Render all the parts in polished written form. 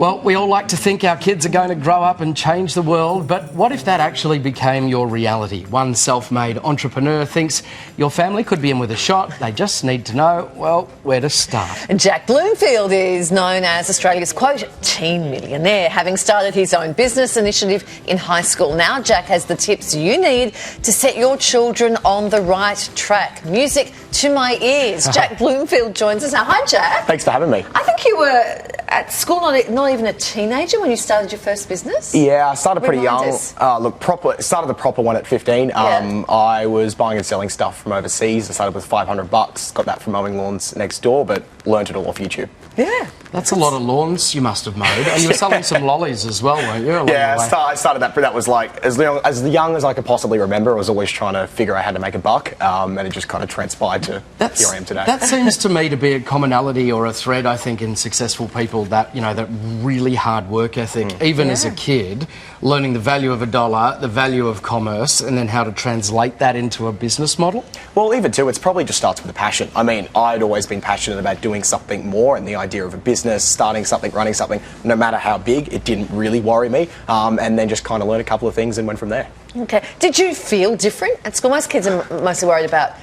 Well, we all like to think our kids are going to grow up and change the world, but what if that actually became your reality? One self-made entrepreneur thinks your family could be in with a shot. They just need to know, well, where to start. Jack Bloomfield is known as Australia's, quote, teen millionaire, having started his own business initiative in high school. Now Jack has the tips you need to set your children on the right track. Music to my ears. Jack Bloomfield joins us now. Hi, Jack. Thanks for having me. I think you were at school, not even a teenager when you started your first business? Yeah, I started pretty young. Started the proper one at 15. I was buying and selling stuff from overseas. I started with $500. Got that from mowing lawns next door, but learned it all off YouTube. Yeah. That's a lot of lawns you must have mowed. And you were selling some lollies as well, weren't you? Yeah, I started that, but that was like as young as I could possibly remember. I was always trying to figure out how to make a buck, and it just kind of transpired to here I am today. That seems to me to be a commonality or a thread, I think, in successful people, that, you know, that really hard work ethic, even as a kid, learning the value of a dollar, the value of commerce, and then how to translate that into a business model. Well, even too, it's probably just starts with a passion. I mean, I'd always been passionate about doing something more, and the idea of a business, starting something, running something, no matter how big, it didn't really worry me. And then just kind of learned a couple of things and went from there. Okay. Did you feel different at school? Most kids are mostly worried about,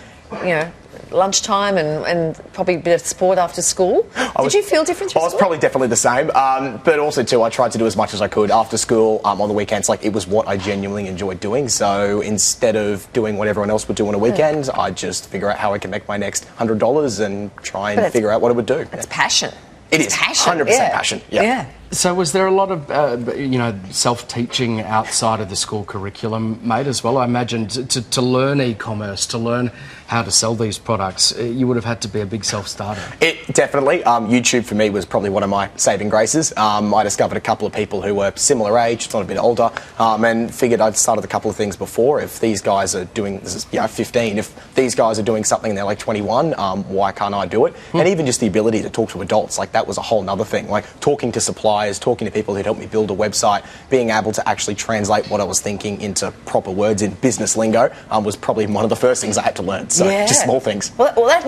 you know, lunchtime and probably a bit of sport after school. Did you feel different through I was school? probably definitely the same, but also too, I tried to do as much as I could after school, on the weekends. Like, it was what I genuinely enjoyed doing, so instead of doing what everyone else would do on a weekend, I'd just figure out how I can make my next $100 and try and figure out what it would do. It's passion. It is passion. 100% passion. Yeah. So was there a lot of, you know, self-teaching outside of the school curriculum made as well? I imagine to learn e-commerce, to learn how to sell these products, you would have had to be a big self-starter. It definitely. YouTube for me was probably one of my saving graces. I discovered a couple of people who were similar age, if not a bit older, and figured I'd started a couple of things before. If these guys are doing, this is 15, if these guys are doing something and they're like 21, why can't I do it? And even just the ability to talk to adults, like that was a whole nother thing. Like talking to suppliers, talking to people who'd helped me build a website, being able to actually translate what I was thinking into proper words in business lingo was probably one of the first things I had to learn. So just small things. Well, they're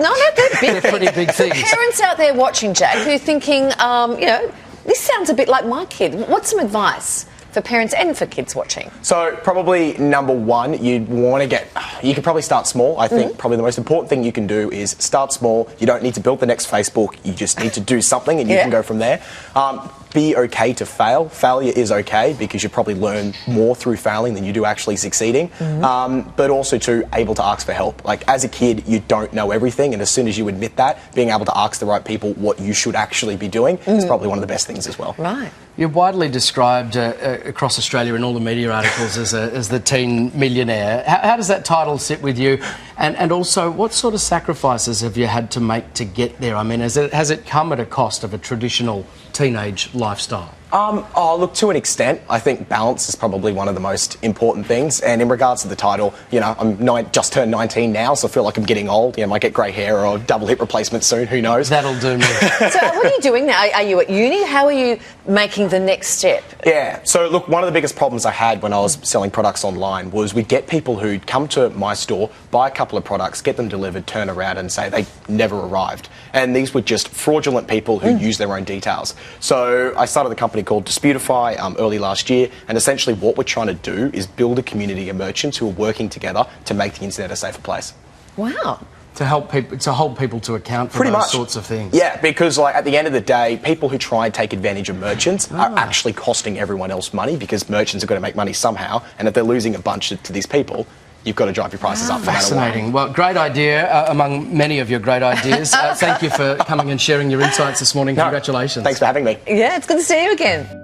big They're pretty big things. Parents out there watching, Jack, who are thinking, you know, this sounds a bit like my kid. What's some advice for parents and for kids watching? So probably number one, you could probably start small. I think probably the most important thing you can do is start small. You don't need to build the next Facebook. You just need to do something and you can go from there. Be okay to fail. Failure is okay because you probably learn more through failing than you do actually succeeding. But also too, able to ask for help. Like as a kid, you don't know everything, and as soon as you admit that, being able to ask the right people what you should actually be doing is probably one of the best things as well. Right. You're widely described across Australia in all the media articles as the teen millionaire. How does that title sit with you? And also, what sort of sacrifices have you had to make to get there? I mean, has it come at a cost of a traditional teenage lifestyle? Look, to an extent, I think balance is probably one of the most important things. And in regards to the title, you know, I'm just turned 19 now, so I feel like I'm getting old. You know, I might get grey hair or double hip replacement soon, who knows? That'll do me. So what are you doing now? Are you at uni? How are you making the next step? Yeah, so look, one of the biggest problems I had when I was selling products online was we'd get people who'd come to my store, buy a couple of products, get them delivered, turn around and say they never arrived. And these were just fraudulent people who use their own details. So I started the company called Disputify early last year, and essentially what we're trying to do is build a community of merchants who are working together to make the internet a safer place. Wow. To help people, to hold people to account for Pretty those much. sorts of things. Yeah, because like at the end of the day, people who try and take advantage of merchants are actually costing everyone else money, because merchants are going to make money somehow, and if they're losing a bunch to these people, you've got to drive your prices up. Fascinating. Well, great idea among many of your great ideas. Thank you for coming and sharing your insights this morning. Congratulations. Thanks for having me. Yeah, it's good to see you again.